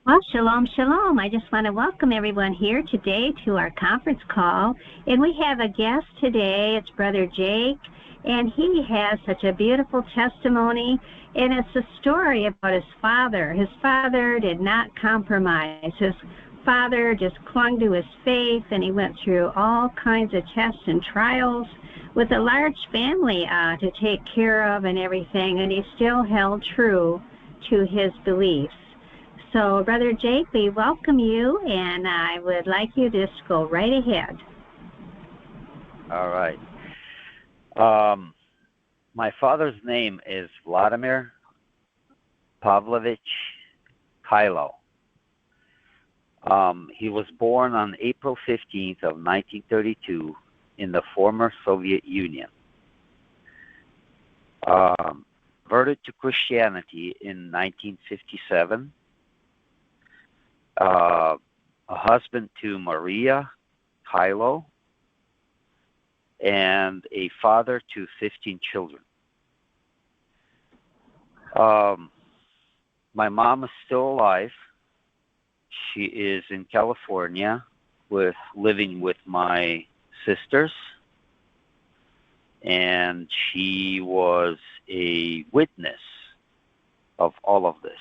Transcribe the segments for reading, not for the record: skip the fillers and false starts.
Well, shalom, shalom. I just want to welcome everyone here today to our conference call. And we have a guest today. It's Brother Jake. And he has such a beautiful testimony. And it's a story about his father. His father did not compromise. His father just clung to his faith, and he went through all kinds of tests and trials with a large family to take care of and everything. And he still held true to his beliefs. So, Brother Jake, we welcome you, and I would like you to just go right ahead. All right. My father's name is Vladimir Pavlovich Kylo. He was born on April 15th of 1932 in the former Soviet Union. Converted to Christianity in 1957. A husband to Maria Kylo, and a father to 15 children. My mom is still alive. She is in California living with my sisters, and she was a witness of all of this.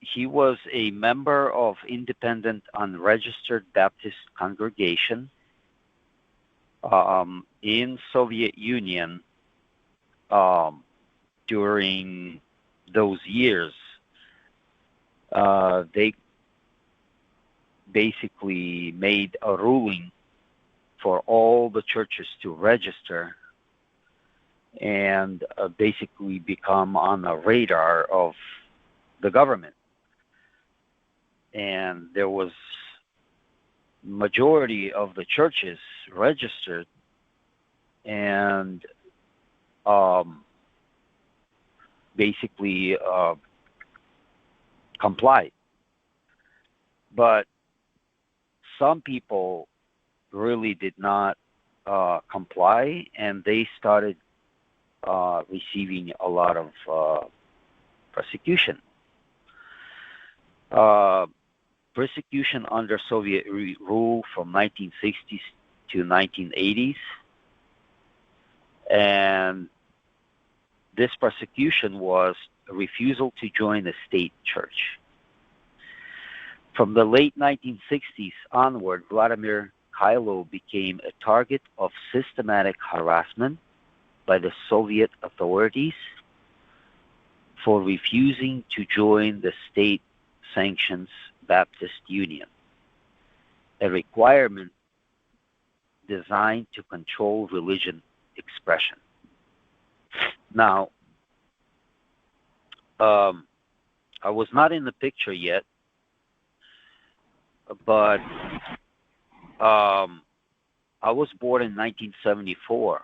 He was a member of Independent Unregistered Baptist Congregation in Soviet Union during those years. They basically made a ruling for all the churches to register and basically become on the radar of the government. And there was majority of the churches registered and basically complied. But some people really did not comply, and they started receiving a lot of persecution. Persecution under Soviet rule from 1960s to 1980s. And this persecution was a refusal to join the state church. From the late 1960s onward, Vladimir Kylo became a target of systematic harassment by the Soviet authorities for refusing to join the state-sanctioned Baptist Union, a requirement designed to control religion expression. Now, I was not in the picture yet, but I was born in 1974.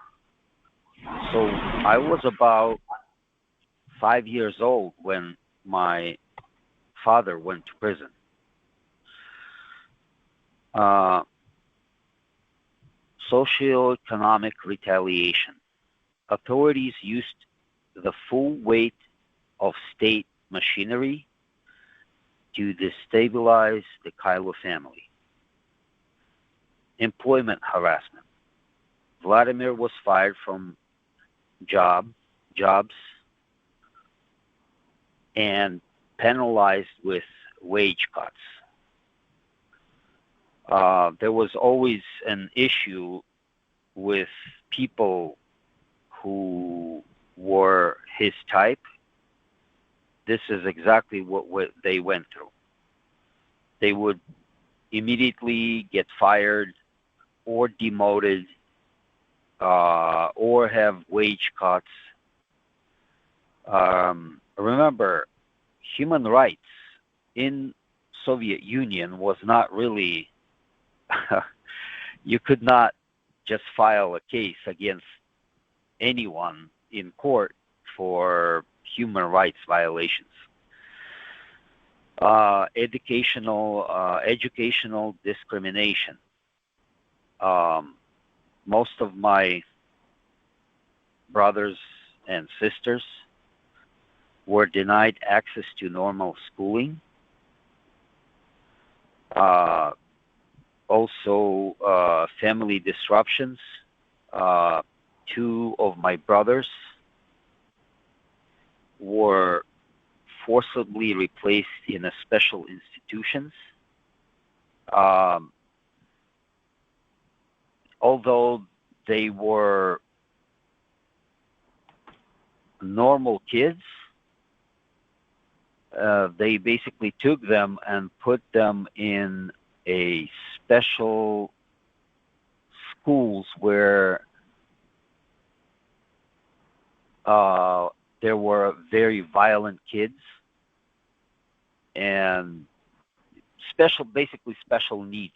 So I was about 5 years old when my father went to prison. Socioeconomic retaliation. Authorities used the full weight of state machinery to destabilize the Kylo family. Employment harassment. Vladimir was fired from jobs and penalized with wage cuts. There was always an issue with people who were his type. This is exactly what they went through. They would immediately get fired or demoted or have wage cuts. Remember, human rights in Soviet Union was not really, you could not just file a case against anyone in court for human rights violations. Educational discrimination. Most of my brothers and sisters were denied access to normal schooling. Also, family disruptions. Two of my brothers were forcibly replaced in a special institutions. Although they were normal kids, they basically took them and put them in a special schools where there were very violent kids and basically special needs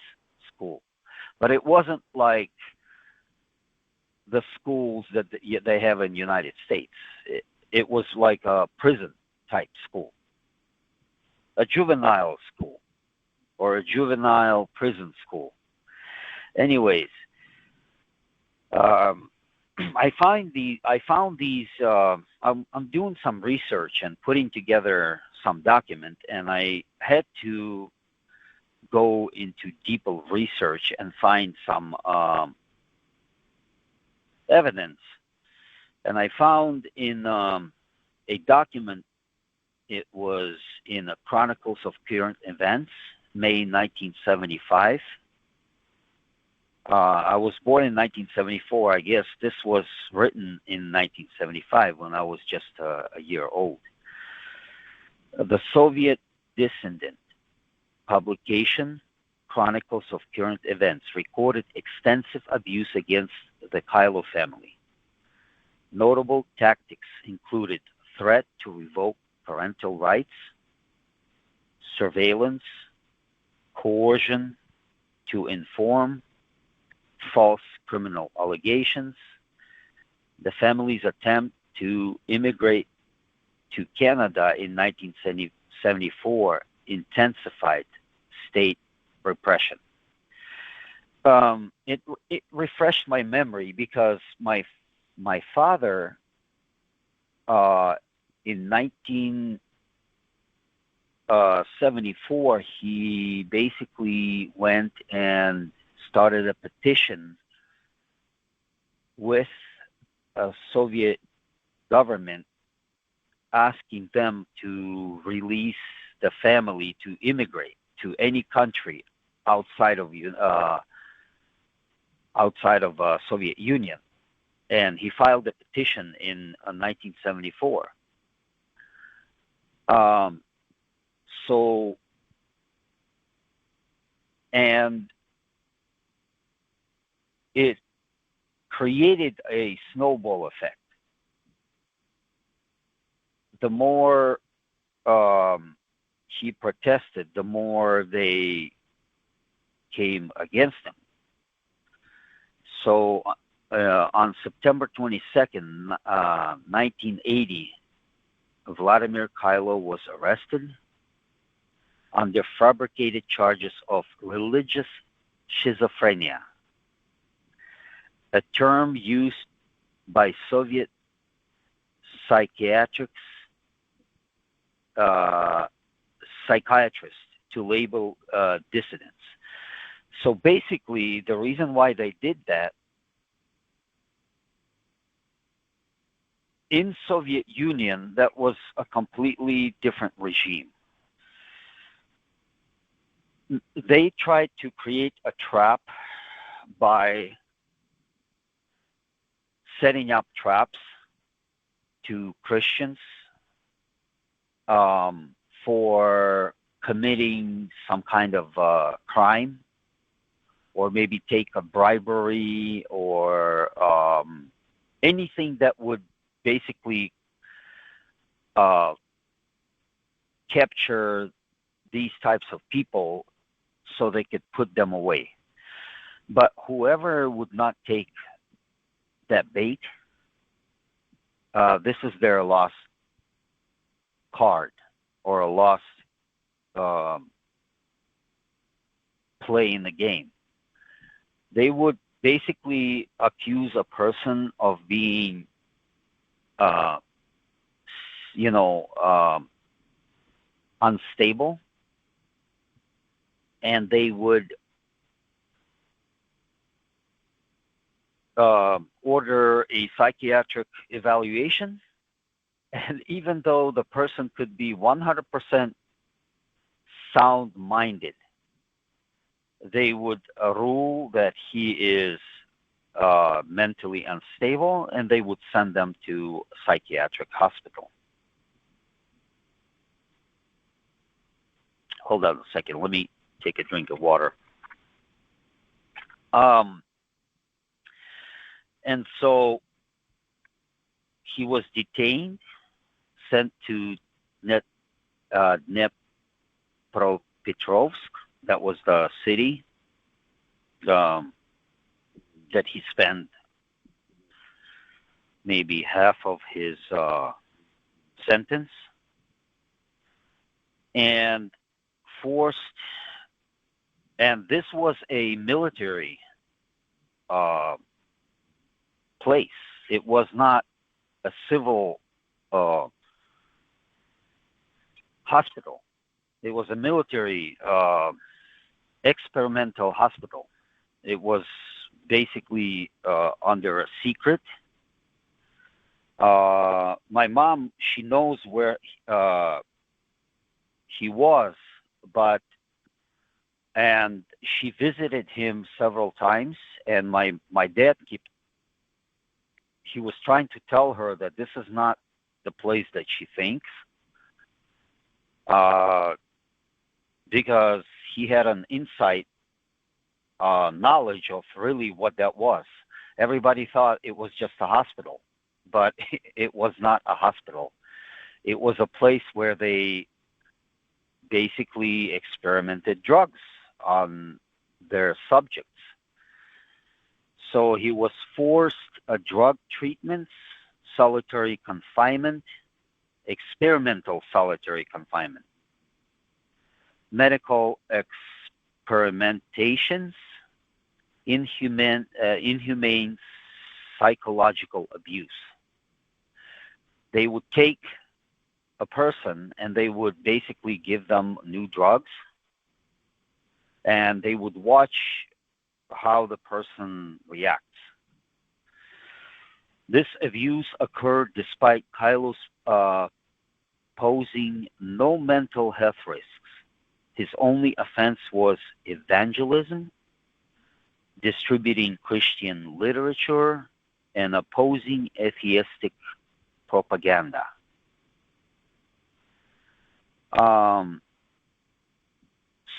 school. But it wasn't like the schools that they have in the United States. It was like a prison type school, a juvenile school, or a juvenile prison school. Anyways, I found these. I'm doing some research and putting together some document, and I had to go into deeper research and find some evidence. And I found in a document, it was in the Chronicles of Current Events, May 1975. I was born in 1974. I guess this was written in 1975 when I was just a year old. The Soviet Dissident publication, Chronicles of Current Events, recorded extensive abuse against the Kylo family. Notable tactics included threat to revoke parental rights, surveillance, coercion to inform, false criminal allegations. The family's attempt to immigrate to Canada in 1974 intensified state repression. It refreshed my memory because my father in 1974 he basically went and started a petition with a Soviet government asking them to release the family to immigrate to any country outside of Soviet Union, and he filed a petition in 1974. And it created a snowball effect. The more he protested, the more they came against him. So on September 22nd, 1980, Vladimir Kylo was arrested under fabricated charges of religious schizophrenia, a term used by Soviet psychiatrists to label dissidents. So basically, the reason why they did that, in Soviet Union, that was a completely different regime. They tried to create a trap by setting up traps to Christians for committing some kind of crime, or maybe take a bribery, or anything that would basically capture these types of people so they could put them away. But whoever would not take that bait, this is their lost card, or a lost play in the game. They would basically accuse a person of being unstable, and they would order a psychiatric evaluation. And even though the person could be 100% sound-minded, they would rule that he is mentally unstable, and they would send them to a psychiatric hospital. Hold on a second. Let me take a drink of water. And so he was detained, sent to Dnepropetrovsk. That was the city that he spent maybe half of his sentence, and forced. And this was a military place. It was not a civil hospital. It was a military experimental hospital. It was basically under a secret. My mom, she knows where he was, and she visited him several times, and my dad he was trying to tell her that this is not the place that she thinks, because he had an insight knowledge of really what that was. Everybody thought it was just a hospital, but it was not a hospital. It was a place where they basically experimented drugs on their subjects. So he was forced drug treatments, solitary confinement, experimental solitary confinement, medical experimentations, inhumane psychological abuse. They would take a person and they would basically give them new drugs, and they would watch how the person reacts. This abuse occurred despite Kylos posing no mental health risks. His only offense was evangelism, distributing Christian literature, and opposing atheistic propaganda.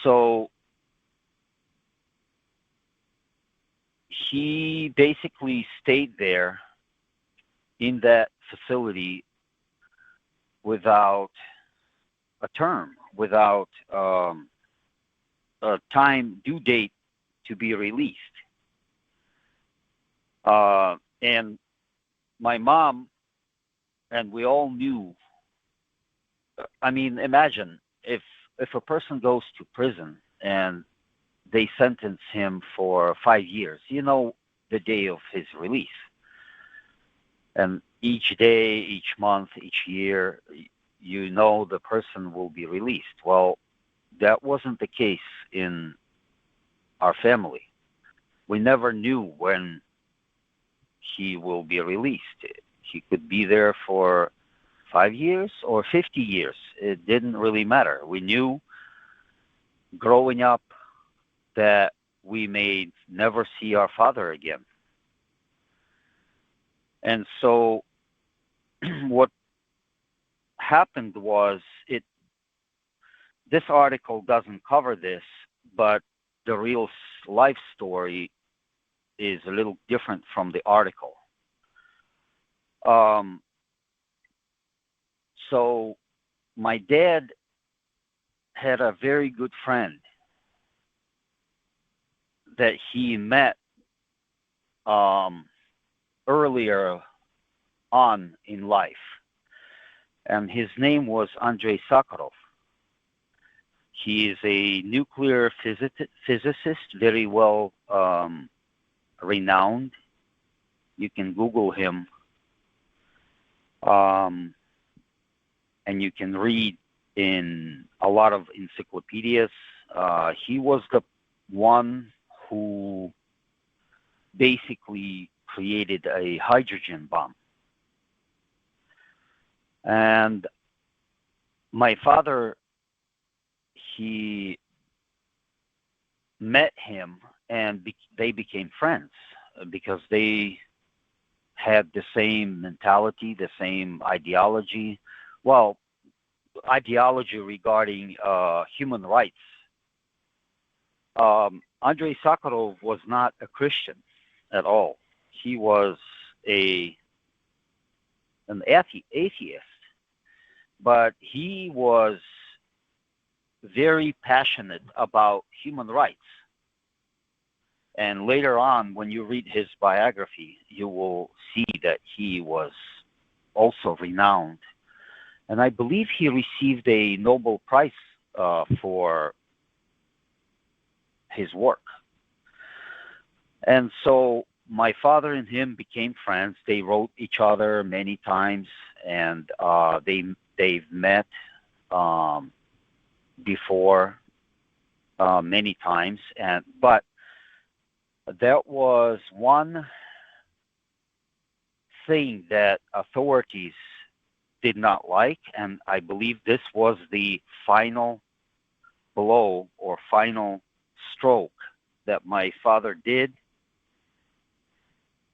So he basically stayed there in that facility without a term, without a time due date to be released. And my mom, and we all knew, I mean, imagine if a person goes to prison and they sentence him for 5 years, the day of his release. And each day, each month, each year, the person will be released. Well, that wasn't the case in our family. We never knew when he will be released. He could be there for 5 years or 50 years. It didn't really matter. We knew growing up that we may never see our father again. And so what happened was, this article doesn't cover this, but the real life story is a little different from the article. So my dad had a very good friend that he met earlier on in life, and his name was Andrei Sakharov. He is a nuclear physicist, very well renowned. You can Google him. and you can read in a lot of encyclopedias. He was the one who basically created a hydrogen bomb. And my father, he met him, and they became friends because they had the same mentality, the same ideology. Well, ideology regarding human rights. Andrei Sakharov was not a Christian at all. He was an atheist, but he was very passionate about human rights. And later on, when you read his biography, you will see that he was also renowned. And I believe he received a Nobel Prize for his work. And so my father and him became friends. They wrote each other many times, and they've met before many times. But there was one thing that authorities did not like, and I believe this was the final blow or final stroke that my father did,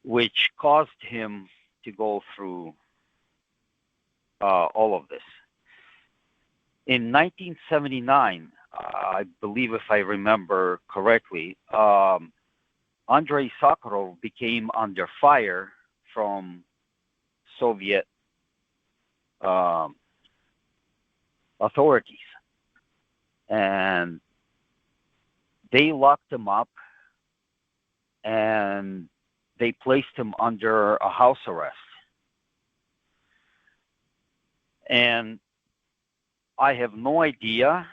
which caused him to go through all of this. In 1979, I believe, if I remember correctly, Andrei Sakharov became under fire from Soviet authorities, and they locked him up and they placed him under a house arrest. And I have no idea.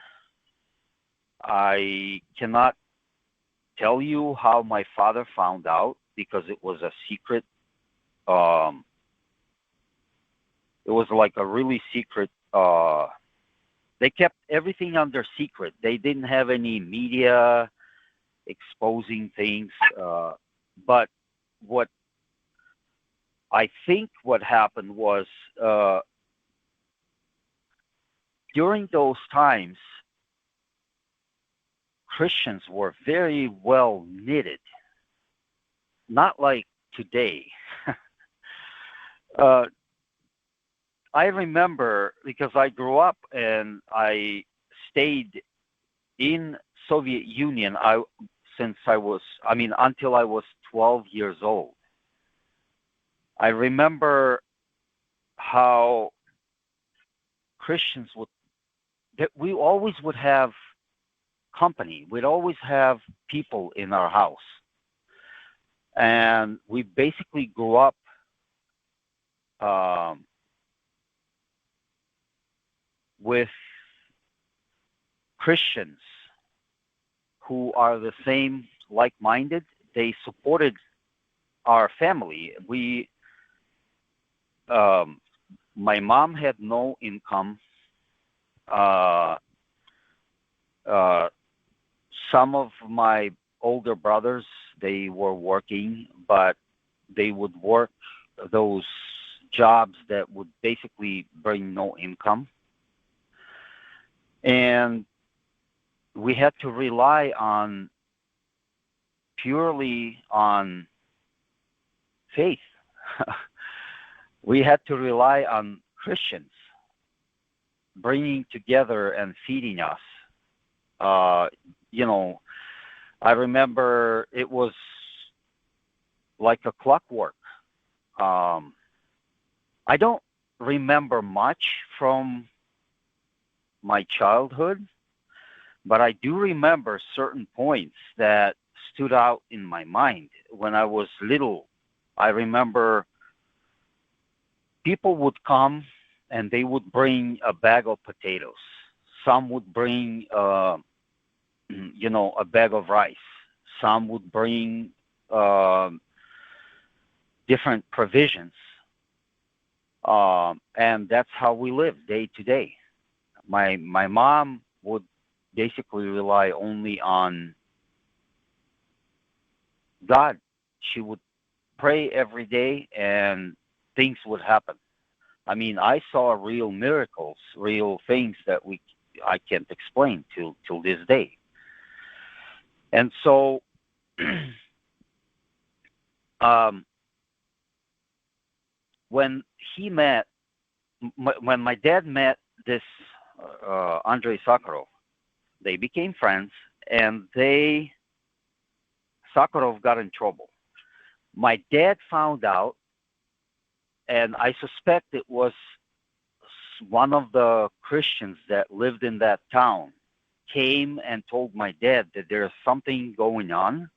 I cannot tell you how my father found out because it was a secret. It was like a really secret. They kept everything under secret. They didn't have any media exposing things. But what I think what happened was during those times, Christians were very well knitted, not like today. I remember because I grew up and I stayed in Soviet Union until I was 12 years old. I remember how Christians we always would have company. We'd always have people in our house. And we basically grew up with Christians who are the same, like-minded. They supported our family. My mom had no income. Some of my older brothers, they were working, but they would work those jobs that would basically bring no income. And we had to rely purely on faith. We had to rely on Christians bringing together and feeding us. I remember it was like a clockwork. I don't remember much from my childhood, but I do remember certain points that stood out in my mind. When I was little, I remember people would come and they would bring a bag of potatoes. Some would bring, a bag of rice. Some would bring different provisions. And that's how we live day to day. My mom would basically rely only on God. She would pray every day, and things would happen. I mean, I saw real miracles, real things that I can't explain till this day. And so, um, when he met, when my dad met this Andrei Sakharov, they became friends, and Sakharov got in trouble. My dad found out, and I suspect it was one of the Christians that lived in that town came and told my dad that there's something going on.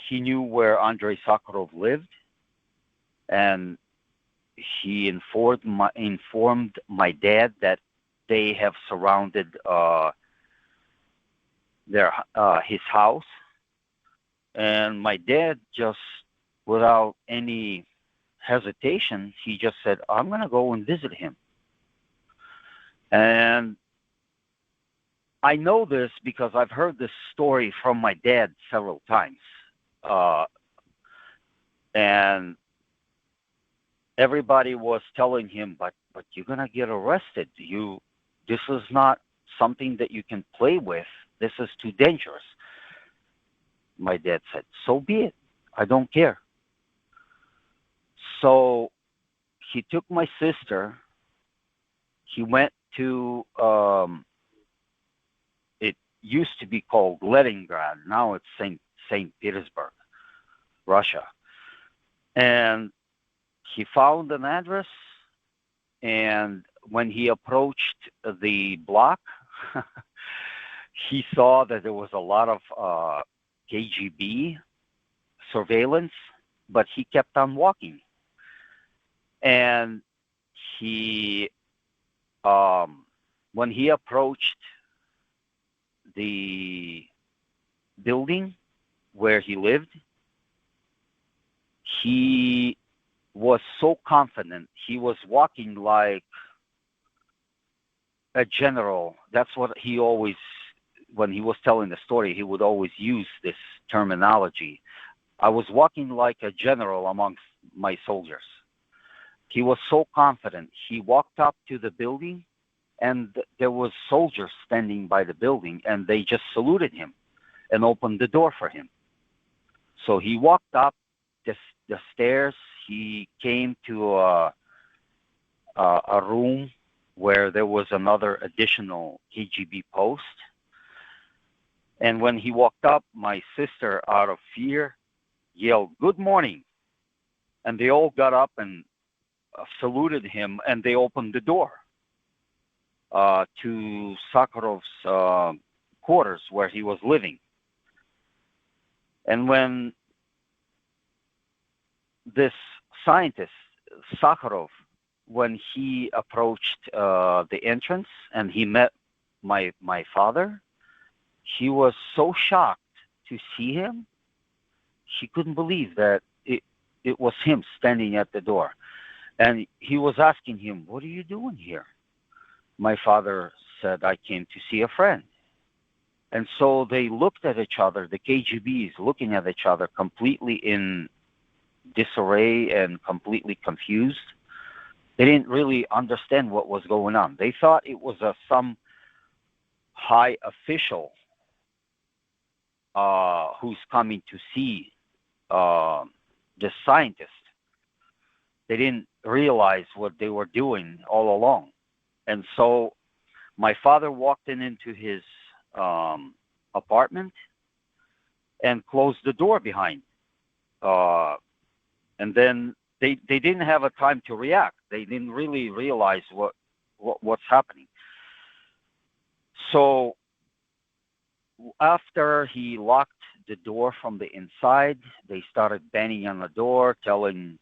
He knew where Andrei Sakharov lived, and he informed my dad that they have surrounded his house. And my dad, just without any hesitation, he just said, I'm going to go and visit him. And I know this because I've heard this story from my dad several times. And everybody was telling him, but you're going to get arrested. This is not something that you can play with. This is too dangerous. My dad said, so be it. I don't care. So he took my sister. He went to, it used to be called Leningrad. Now it's St. Petersburg, Russia. And he found an address. And when he approached the block, he saw that there was a lot of KGB surveillance, but he kept on walking. And when he approached the building where he lived, he was so confident. He was walking like a general. That's what he always, when he was telling the story, he would always use this terminology. I was walking like a general amongst my soldiers. He was so confident. He walked up to the building, and there was soldiers standing by the building, and they just saluted him and opened the door for him. So he walked up the stairs. He came to a room where there was another additional KGB post. And when he walked up, my sister, out of fear, yelled, "Good morning." And they all got up and saluted him, and they opened the door to Sakharov's quarters where he was living. And when this scientist, Sakharov, when he approached the entrance and he met my father, he was so shocked to see him. He couldn't believe that it was him standing at the door. And he was asking him, "What are you doing here?" My father said, "I came to see a friend." And so they looked at each other, the KGBs looking at each other, completely in disarray and completely confused. They didn't really understand what was going on. They thought it was some high official who's coming to see the scientist. They didn't realize what they were doing all along. And so my father walked into his apartment and closed the door behind. And then they didn't have a time to react. They didn't really realize what's happening. So after he locked the door from the inside, they started banging on the door, telling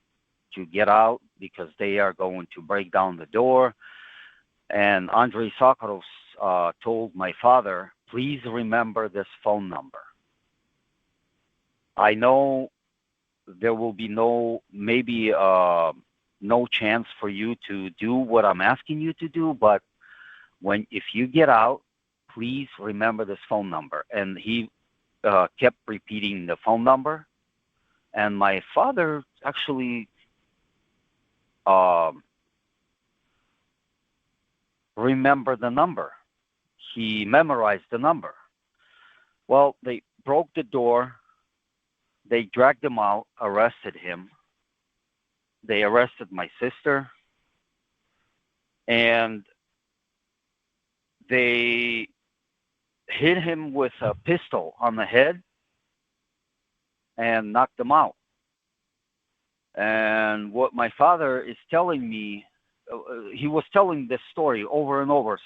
to get out because they are going to break down the door. And Andrei Sakharov told my father, "Please remember this phone number. I know there will be maybe no chance for you to do what I'm asking you to do, but if you get out, please remember this phone number. And he kept repeating the phone number. And my father actually remembered the number. He memorized the number. Well, they broke the door. They dragged him out, arrested him. They arrested my sister. And they hit him with a pistol on the head and knocked him out. And what my father is telling me, he was telling this story over and over,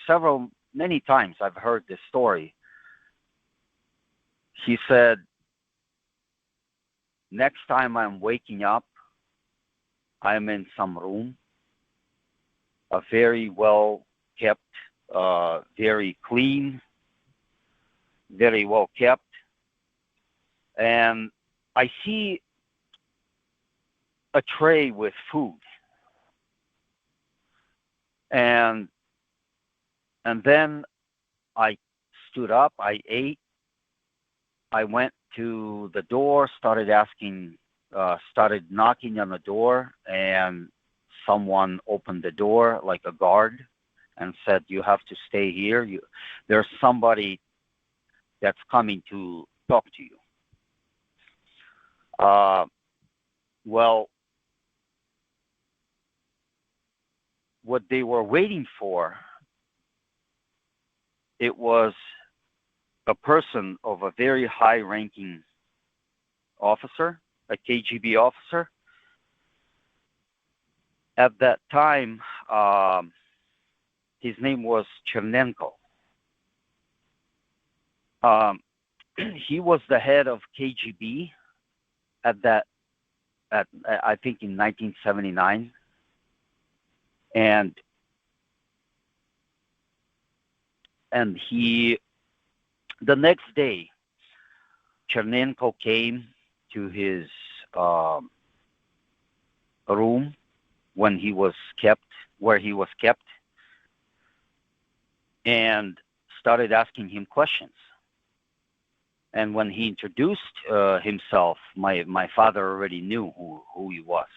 many times I've heard this story. He said, next time I'm waking up, I'm in some room, a very well kept, very clean, very well kept, and I see a tray with food, and then I stood up, I ate, I went to the door, started knocking on the door, and someone opened the door, like a guard, and said, you have to stay here. There's somebody that's coming to talk to you. Well, what they were waiting for, it was a person of a very high-ranking officer, a KGB officer. At that time, his name was Chernenko. He was the head of KGB I think in 1979, and the next day, Chernenko came to his room where he was kept, and started asking him questions. And when he introduced himself, my father already knew who he was.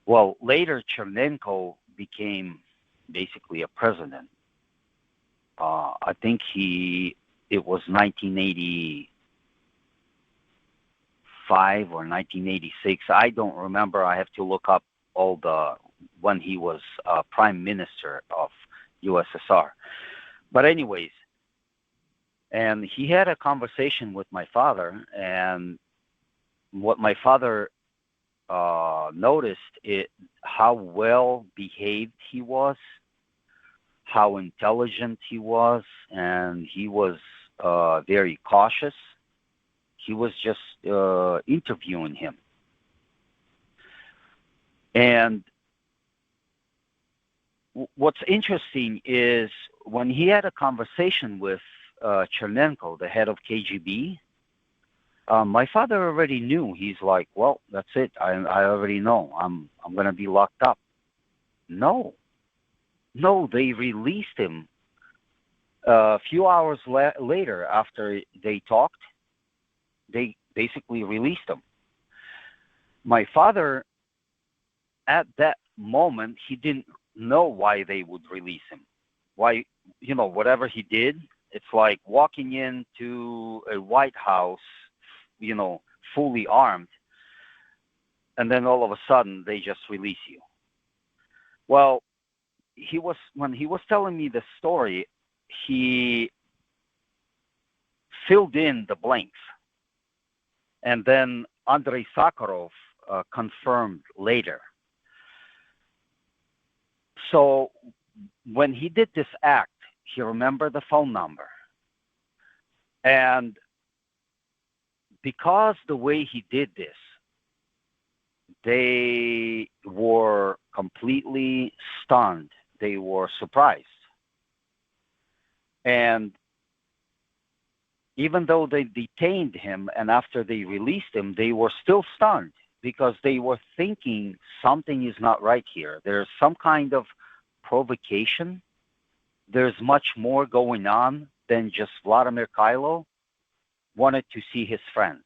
Well, later Chernenko became basically a president. I think it was 1985 or 1986. I don't remember. I have to look up when he was prime minister of USSR. But anyways, and he had a conversation with my father, and what my father noticed how well behaved he was, how intelligent he was, and he was very cautious. He was just interviewing him. And what's interesting is when he had a conversation with Chernenko, the head of KGB, my father already knew. He's like, well, that's it. I already know. I'm going to be locked up. No, they released him. A few hours later, after they talked, they basically released him. My father, at that moment, he didn't know why they would release him. Why, whatever he did, it's like walking into a White House, fully armed, and then all of a sudden they just release you. Well, when he was telling me the story, he filled in the blanks, and then Andrei Sakharov confirmed later. So when he did this act, he remembered the phone number. And because the way he did this, they were completely stunned. They were surprised. And even though they detained him and after they released him, they were still stunned. because they were thinking something is not right here. There's some kind of provocation. There's much more going on than just Vladimir Kylo wanted to see his friend.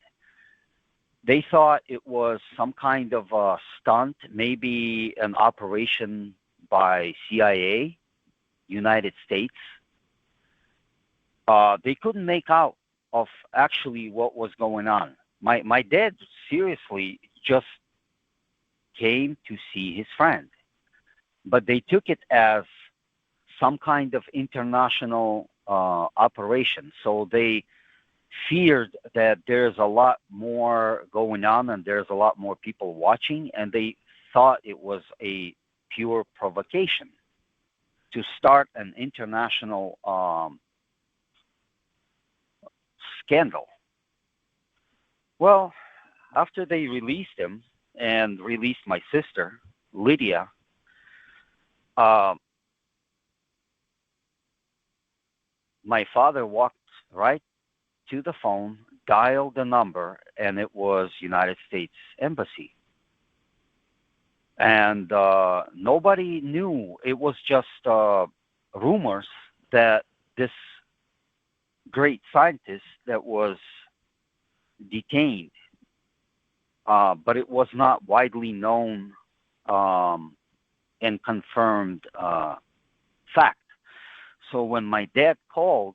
They thought it was some kind of a stunt, maybe an operation by CIA, United States. They couldn't make out of actually what was going on. My dad seriously just came to see his friend, but they took it as some kind of international operation. So they feared that there's a lot more going on and there's a lot more people watching, and they thought it was a pure provocation to start an international scandal. Well, after they released him and released my sister, Lydia, my father walked right to the phone, dialed the number, and it was United States Embassy. And nobody knew. It was just rumors that this great scientist that was detained, but it was not widely known and confirmed fact. So when my dad called,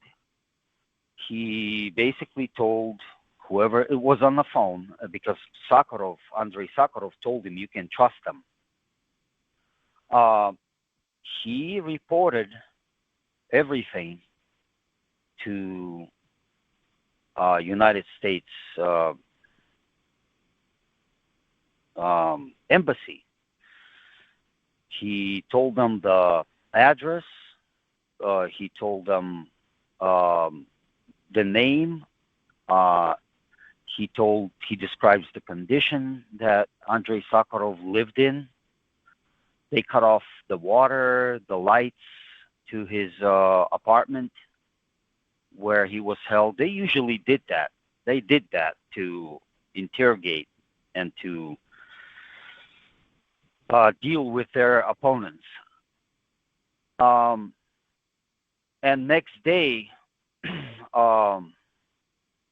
he basically told whoever it was on the phone, because Andrei Sakharov told him, you can trust them. He reported everything to United States Embassy. He told them the address. He told them the name. He describes the condition that Andrei Sakharov lived in. They cut off the water, the lights to his apartment where he was held. They usually did that. They did that to interrogate and to deal with their opponents. And next day,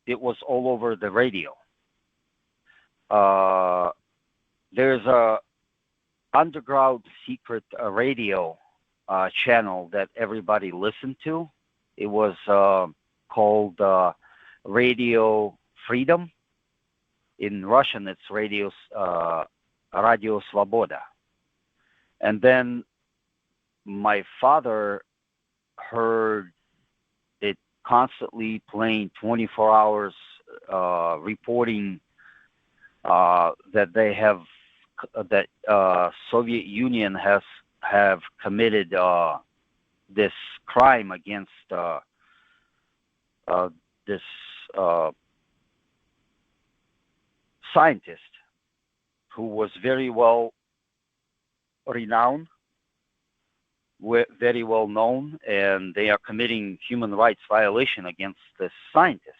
it was all over the radio. There's a underground secret radio channel that everybody listened to. It was called Radio Freedom. In Russian, it's Radio Svoboda. And then my father heard it constantly playing 24 hours, reporting that they have that Soviet Union have committed this crime against this scientist who was very well renowned, very well known, and they are committing human rights violation against this scientist.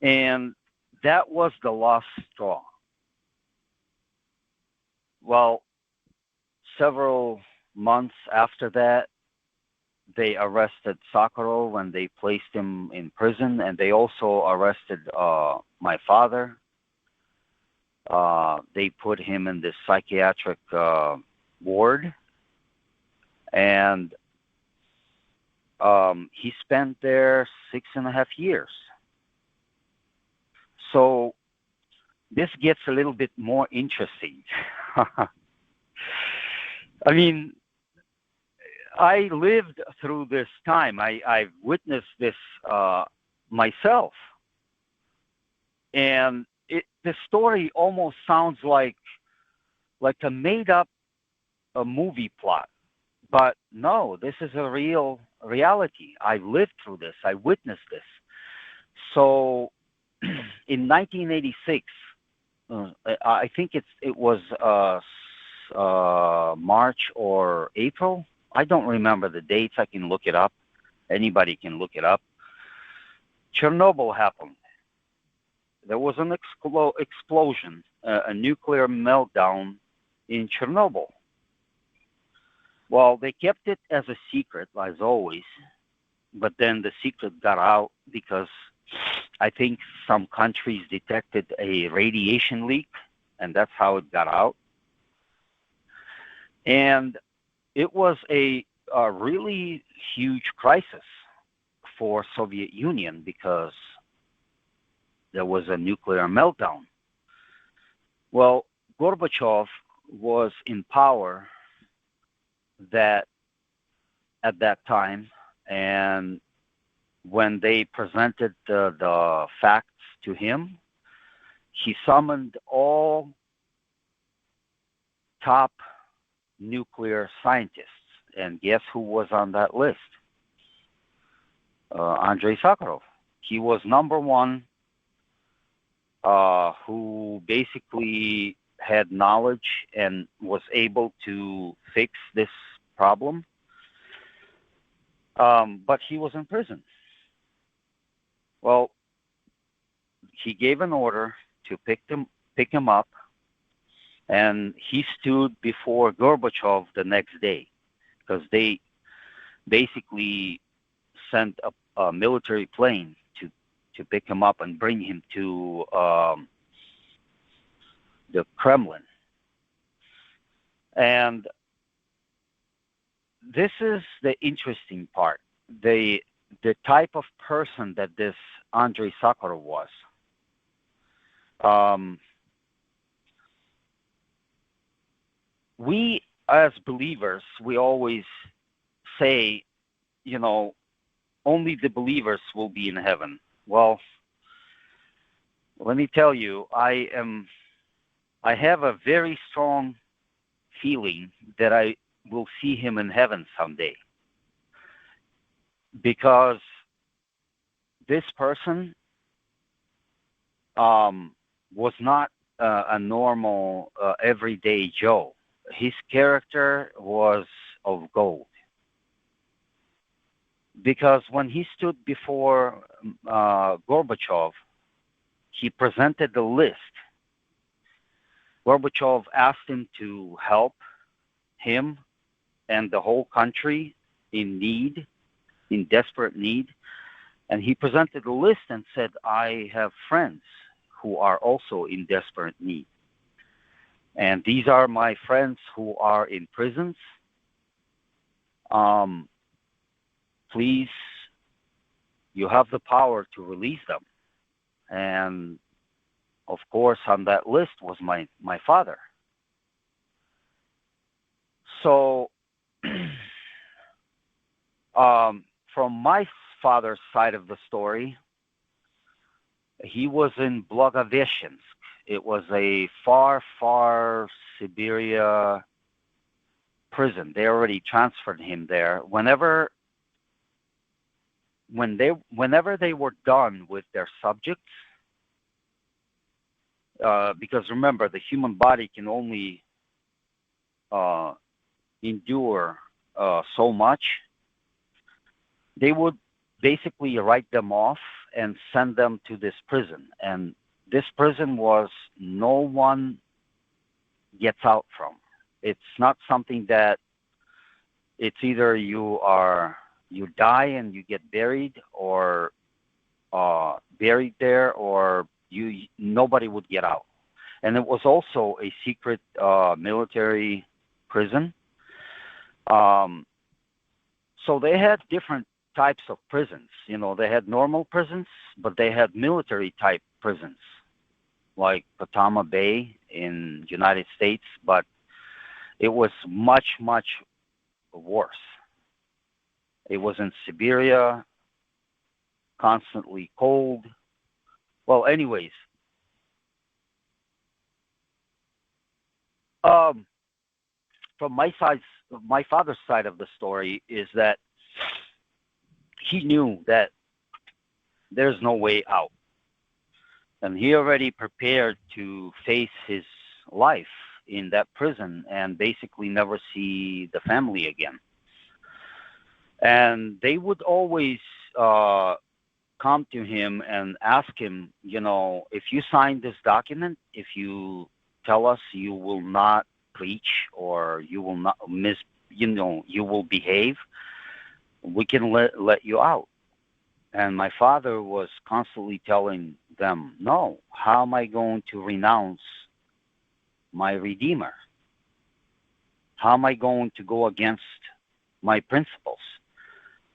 And that was the last straw. Well, several months after that, they arrested Sakharov and they placed him in prison, and they also arrested my father. They put him in this psychiatric ward, and he spent there 6.5 years. So this gets a little bit more interesting. I mean, I lived through this time. I've witnessed this myself. And the story almost sounds like a made-up movie plot. But no, this is a real reality. I lived through this. I witnessed this. So in 1986, I think it was March or April. I don't remember the dates. I can look it up. Anybody can look it up. Chernobyl happened. There was an explosion a nuclear meltdown in Chernobyl. Well, they kept it as a secret, as always, but then the secret got out because I think some countries detected a radiation leak, and that's how it got out. And it was a really huge crisis for Soviet Union because there was a nuclear meltdown. Well, Gorbachev was in power at that time, and when they presented the facts to him, he summoned all top nuclear scientists. And guess who was on that list? Andrei Sakharov. He was number one, who basically had knowledge and was able to fix this problem. But he was in prison. Well, he gave an order to pick him up, and he stood before Gorbachev the next day because they basically sent a military plane to pick him up and bring him to the Kremlin. And this is the interesting part. The type of person that this Andrei Sakharov was. We as believers, we always say, only the believers will be in heaven. Well, let me tell you, I have a very strong feeling that I will see him in heaven someday. Because this person was not a normal everyday Joe. His character was of gold. Because when he stood before Gorbachev, he presented the list. Gorbachev asked him to help him and the whole country in desperate need. And he presented a list and said, I have friends who are also in desperate need. And these are my friends who are in prisons. Please, you have the power to release them. And of course, on that list was my father. So, from my father's side of the story, he was in Blagoveshchensk. It was a far, far Siberia prison. They already transferred him there. Whenever they were done with their subjects, because remember, the human body can only endure so much, they would basically write them off and send them to this prison. And this prison was no one gets out from. It's not something that it's either you die and you get buried, or buried there, or nobody would get out. And it was also a secret military prison. So they had different types of prisons. They had normal prisons, but they had military type prisons, like Patama Bay in the United States, but it was much, much worse. It was in Siberia, constantly cold. Well, anyways, from my father's side of the story is that he knew that there's no way out. And he already prepared to face his life in that prison and basically never see the family again. And they would always come to him and ask him, if you sign this document, if you tell us you will not preach or you will not you will behave, we can let you out. And my father was constantly telling them, no, how am I going to renounce my Redeemer? How am I going to go against my principles?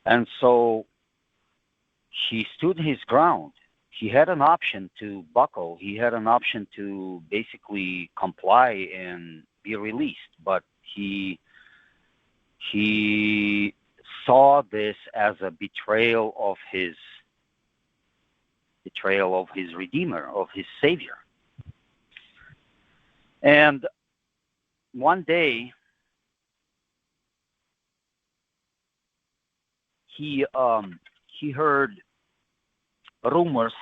And so he stood his ground. He had an option to buckle. He had an option to basically comply and be released. But he saw this as a betrayal of his Redeemer, of his Savior. And one day, he heard rumors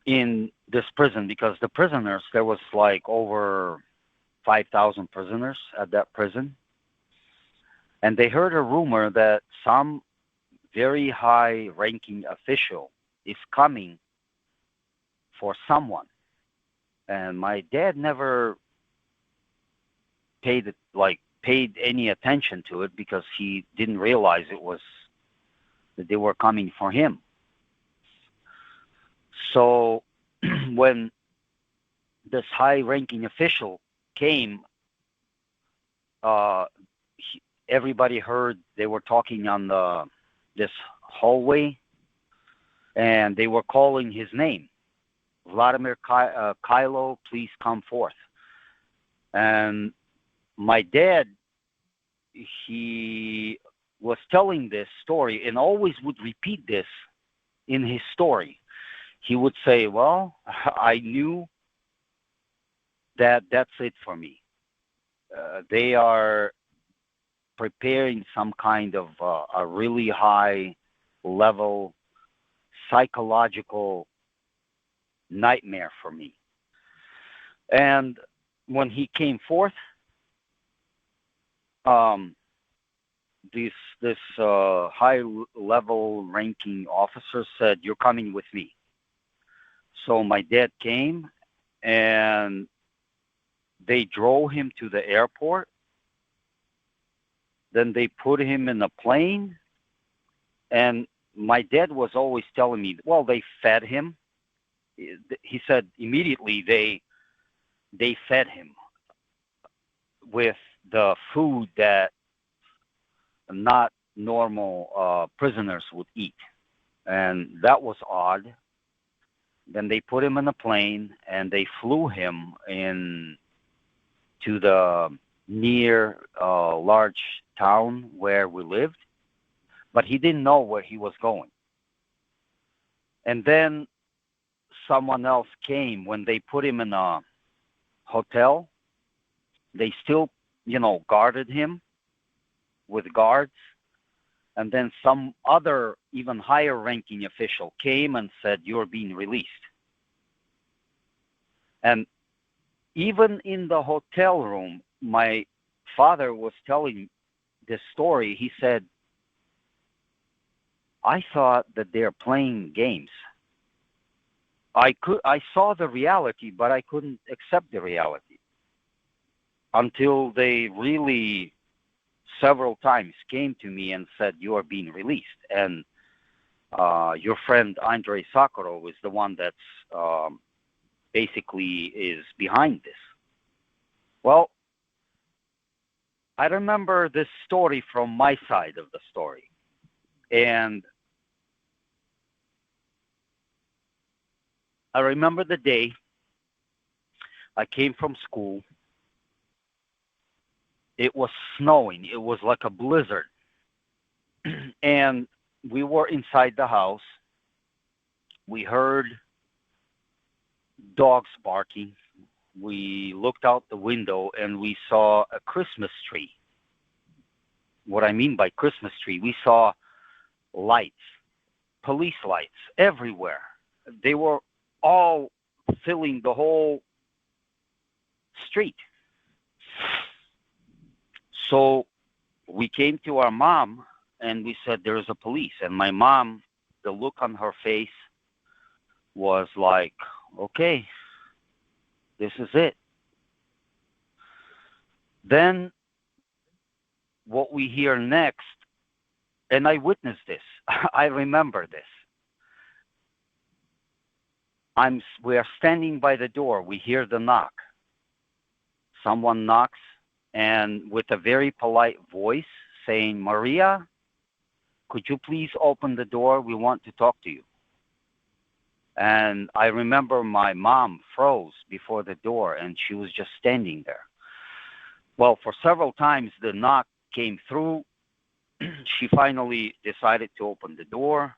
in this prison, because the prisoners, there was like over 5,000 prisoners at that prison. And they heard a rumor that some very high-ranking official is coming for someone. And my dad never paid any attention to it, because he didn't realize that they were coming for him. So when this high-ranking official came, everybody heard they were talking on this hallway, and they were calling his name. Vladimir Kylo, please come forth. And my dad, he was telling this story and always would repeat this in his story. He would say, well, I knew that that's it for me. They are preparing some kind of a really high level psychological nightmare for me. And when he came forth, this high level ranking officer said, you're coming with me. So my dad came, and they drove him to the airport. Then they put him in a plane, and my dad was always telling me, well, they fed him. He said immediately they fed him with the food that not normal prisoners would eat. And that was odd. Then they put him in a plane, and they flew him in to the near large town where we lived, but he didn't know where he was going. And then someone else came. When they put him in a hotel, they still, guarded him with guards. And then some other, even higher ranking official came and said, you're being released. And even in the hotel room, my father was telling this story. He said, I thought that they're playing games. I saw the reality, but I couldn't accept the reality until they really several times came to me and said, you are being released. And your friend Andrei Sakharov is the one that's basically is behind this. Well, I remember this story from my side of the story. And I remember the day I came from school. It was snowing. It was like a blizzard. And we were inside the house. We heard dogs barking. We looked out the window and we saw a Christmas tree. What I mean by Christmas tree, we saw lights, police lights everywhere. They were all filling the whole street. So we came to our mom and we said, there's a police. And my mom the look on her face was like, okay, this is it. Then what we hear next, and I witnessed this, I remember this. We are standing by the door. We hear the knock. Someone knocks, and with a very polite voice saying, Maria, could you please open the door? We want to talk to you. And I remember my mom froze before the door, and she was just standing there. Well, for several times, the knock came through. She finally decided to open the door.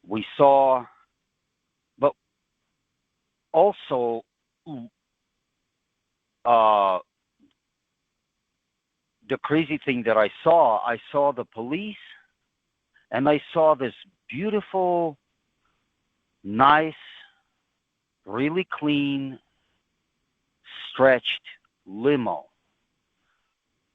We saw, but also the crazy thing that I saw the police, and I saw this beautiful, nice, really clean, stretched limo.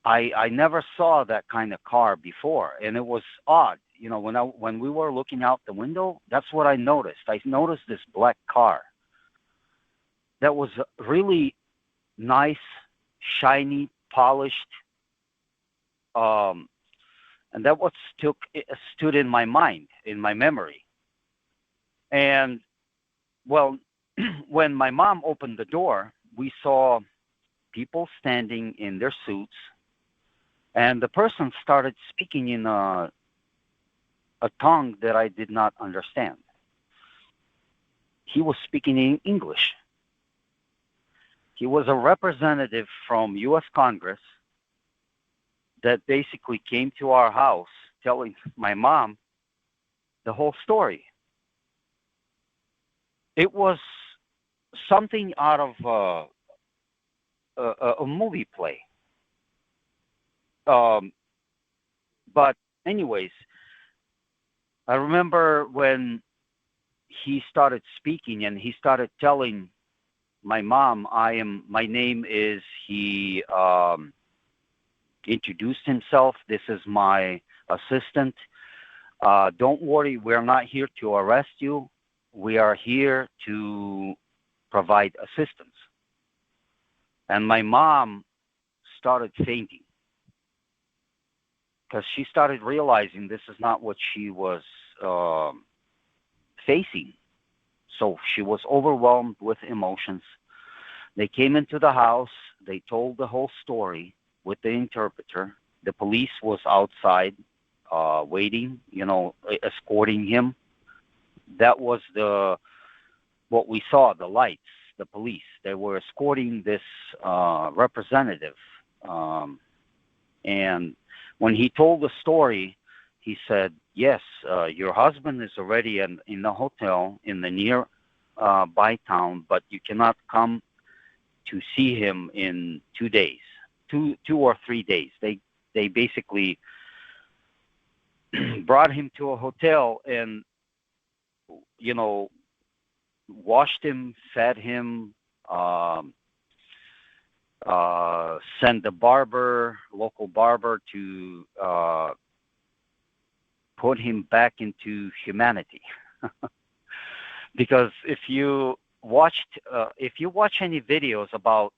I never saw that kind of car before, and it was odd. You know, when we were looking out the window, that's what I noticed. I noticed this black car that was really nice, shiny, polished, and that what stood in my mind, in my memory. And well, when my mom opened the door, we saw people standing in their suits, and the person started speaking in a tongue that I did not understand. He was speaking in English. He was a representative from U.S. Congress that basically came to our house telling my mom the whole story. It was something out of a movie play. But anyways, I remember when he started speaking and he started telling my mom, my name is, he introduced himself. This is my assistant. Don't worry, we're not here to arrest you. We are here to provide assistance. And my mom started fainting because she started realizing this is not what she was facing. So she was overwhelmed with emotions. They came into the house. They told the whole story with the interpreter. The police was outside waiting, escorting him. That was what we saw, the lights, the police. They were escorting this representative. And when he told the story, he said, yes, your husband is already in the hotel in the nearby town, but you cannot come to see him in 2 days, 2 or 3 days. They basically brought him to a hotel and, washed him, fed him, sent the local barber to put him back into humanity. Because if you watch any videos about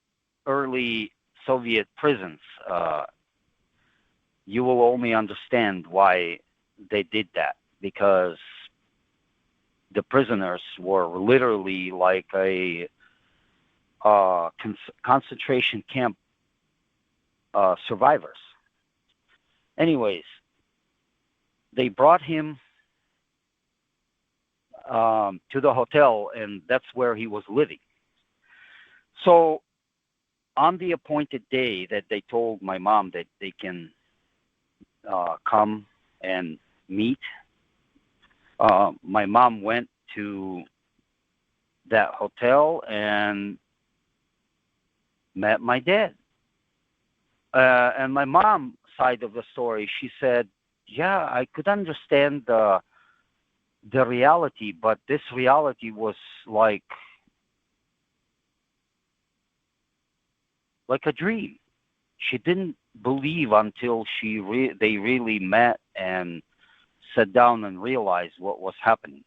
early Soviet prisons, you will only understand why they did that. Because the prisoners were literally like a concentration camp survivors. Anyways, they brought him to the hotel, and that's where he was living. So on the appointed day that they told my mom that they can come and meet, my mom went to that hotel and met my dad. And my mom's side of the story, she said, yeah, I could understand the reality, but this reality was like a dream. She didn't believe until they really met and sat down and realized what was happening.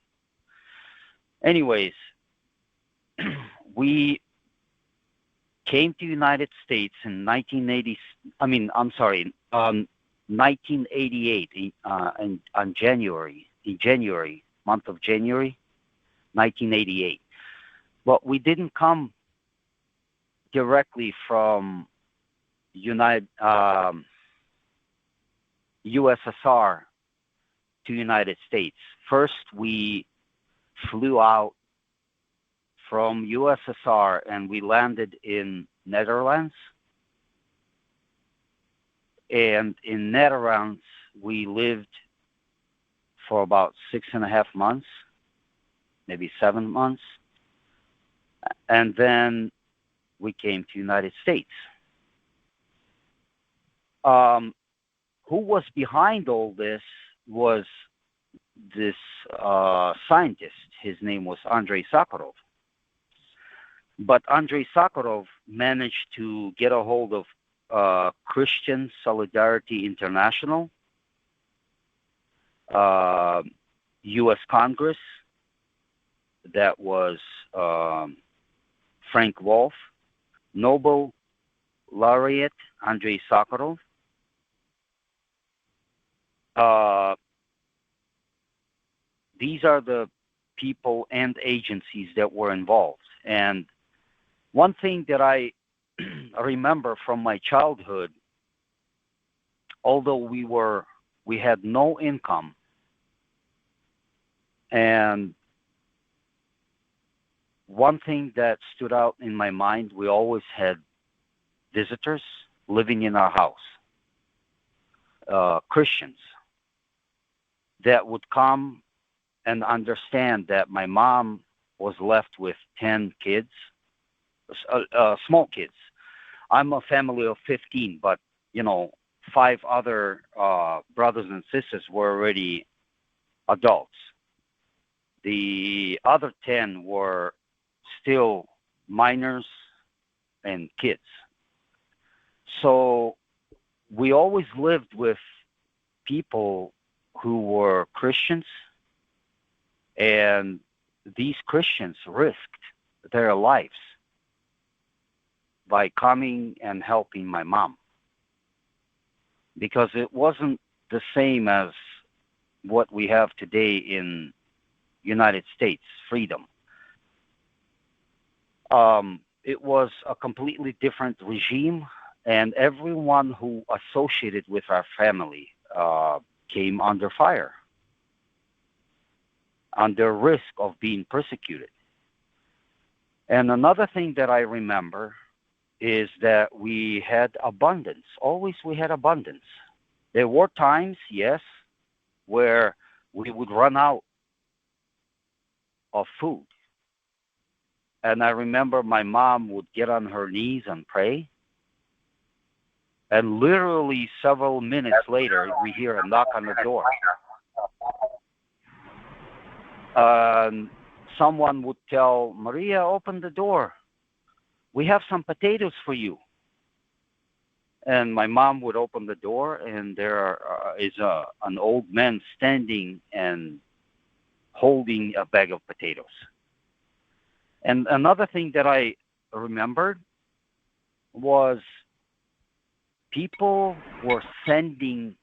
Anyways, we came to United States in 1988, in January, month of January, 1988. But we didn't come directly from USSR to United States. First, we flew out from USSR and we landed in Netherlands. And in Netherlands, we lived for about 6.5 months, maybe 7 months. And then we came to United States. Who was behind all this was this scientist. His name was Andrei Sakharov. But Andrei Sakharov managed to get a hold of Christian Solidarity International, U.S. Congress, that was Frank Wolf, Nobel laureate Andrei Sakharov. These are the people and agencies that were involved. And one thing that I remember from my childhood, although we had no income, and one thing that stood out in my mind, we always had visitors living in our house, Christians, that would come and understand that my mom was left with 10 kids, small kids. I'm a family of 15, but, 5 other brothers and sisters were already adults. The other 10 were still minors and kids. So we always lived with people who were Christians, and these Christians risked their lives by coming and helping my mom, because it wasn't the same as what we have today in United States, freedom. It was a completely different regime, and everyone who associated with our family came under fire, under risk of being persecuted. And another thing that I remember is that we had abundance. Always we had abundance. There were times, yes, where we would run out of food. And I remember my mom would get on her knees and pray. And literally several minutes later, we hear a knock on the door. Someone would tell, Maria, open the door. We have some potatoes for you. And my mom would open the door, and there is an old man standing and holding a bag of potatoes. And another thing that I remembered was people were sending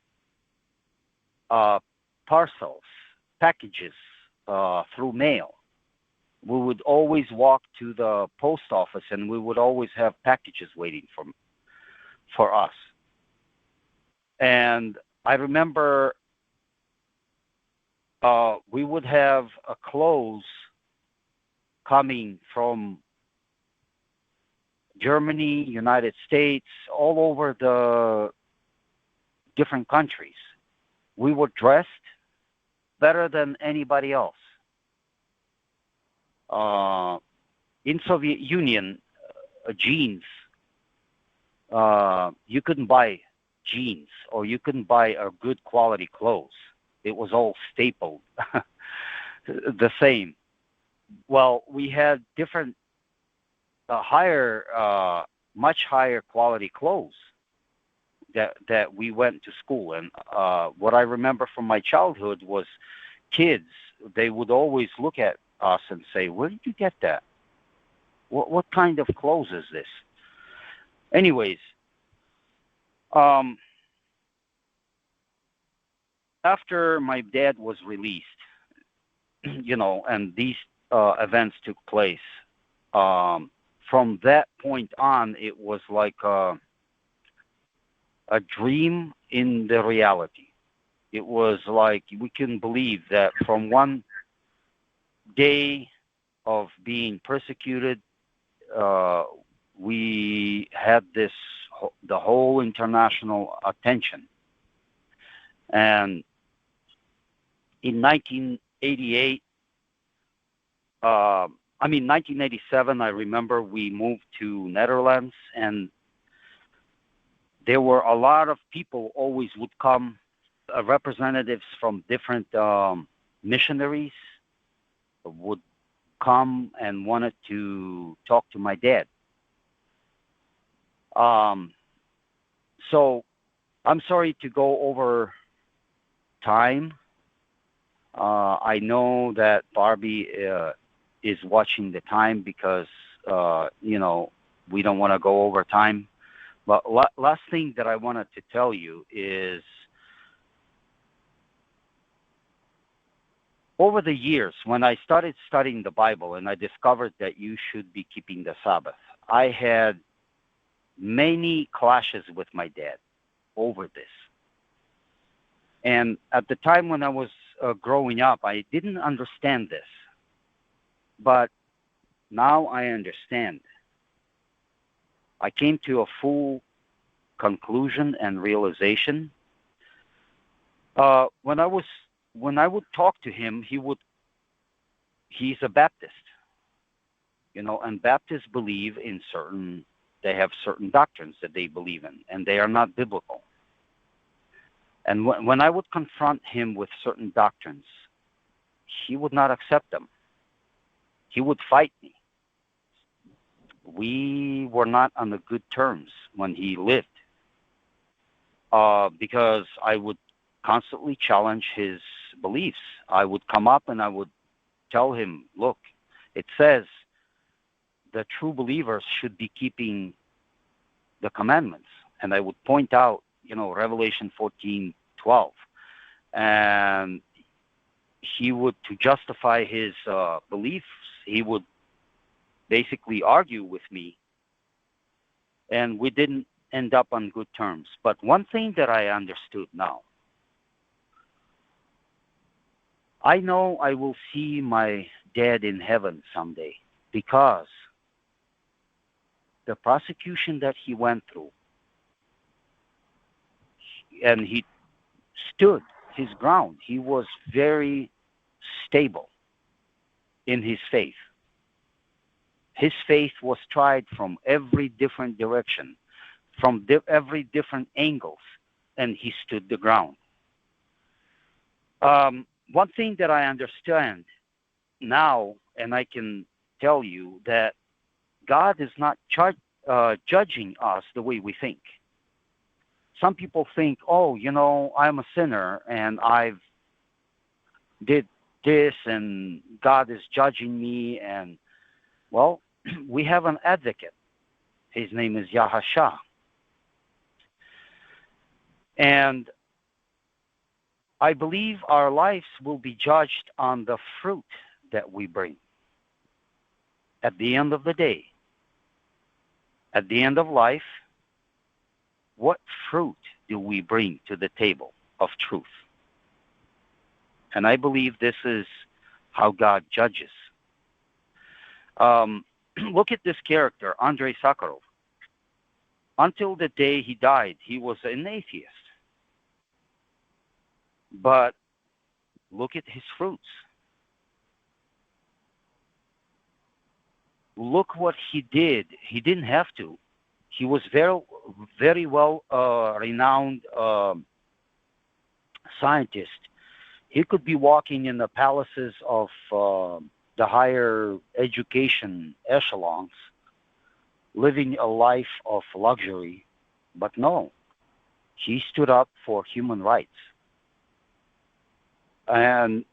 parcels, packages through mail. We would always walk to the post office, and we would always have packages waiting for us. And I remember we would have clothes coming from Germany, United States, all over the different countries. We were dressed better than anybody else. In Soviet Union, jeans, you couldn't buy jeans, or you couldn't buy a good quality clothes. It was all stapled, the same. Well, we had different, much higher quality clothes. that we went to school. And what I remember from my childhood was kids, they would always look at us and say, "Where did you get that? What kind of clothes is this?" Anyways, after my dad was released, and these events took place, from that point on, it was like a dream in the reality. It was like we couldn't believe that from one day of being persecuted, we had the whole international attention. And in 1988, 1987, I remember we moved to Netherlands, and there were a lot of people always would come, representatives from different missionaries would come and wanted to talk to my dad. So I'm sorry to go over time. I know that Barbie is watching the time because, we don't want to go over time. But last thing that I wanted to tell you is, over the years, when I started studying the Bible and I discovered that you should be keeping the Sabbath, I had many clashes with my dad over this. And at the time when I was growing up, I didn't understand this. But now I understand. I came to a full conclusion and realization. When I would talk to him, he's a Baptist, and Baptists believe in they have certain doctrines that they believe in, and they are not biblical. And when I would confront him with certain doctrines, he would not accept them. He would fight me. We were not on the good terms when he lived, because I would constantly challenge his beliefs. I would come up and I would tell him, look, it says the true believers should be keeping the commandments. And I would point out, Revelation 14:12. And he would, to justify his beliefs, he would basically argue with me. And we didn't end up on good terms. But one thing that I understood now, I know I will see my dad in heaven someday, because the prosecution that he went through, and he stood his ground. He was very stable in his faith. His faith was tried from every different direction, from every different angles, and he stood the ground. One thing that I understand now, and I can tell you, that God is not judging us the way we think. Some people think, I'm a sinner and I've did this and God is judging me. And, well, we have an advocate. His name is YaShah. And I believe our lives will be judged on the fruit that we bring. At the end of the day, at the end of life, what fruit do we bring to the table of truth? And I believe this is how God judges. Look at this character, Andrei Sakharov. Until the day he died, he was an atheist. But look at his fruits. Look what he did. He didn't have to. He was very, very well renowned scientist. He could be walking in the palaces of the higher education echelons, living a life of luxury, but no. He stood up for human rights. And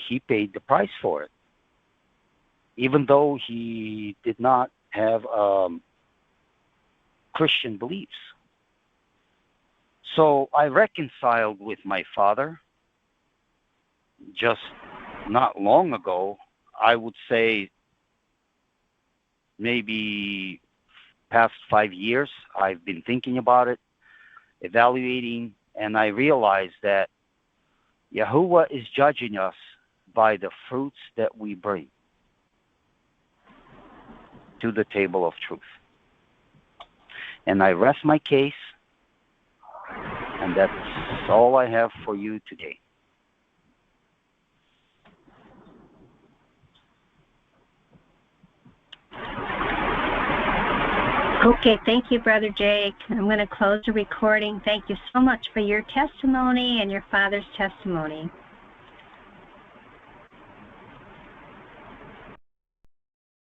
he paid the price for it. Even though he did not have Christian beliefs. So I reconciled with my father just not long ago. I would say maybe past 5 years. I've been thinking about it, evaluating, and I realized that Yahuwah is judging us by the fruits that we bring to the table of truth. And I rest my case, and that's all I have for you today. Okay, thank you, Brother Jake. I'm going to close the recording. Thank you so much for your testimony and your father's testimony.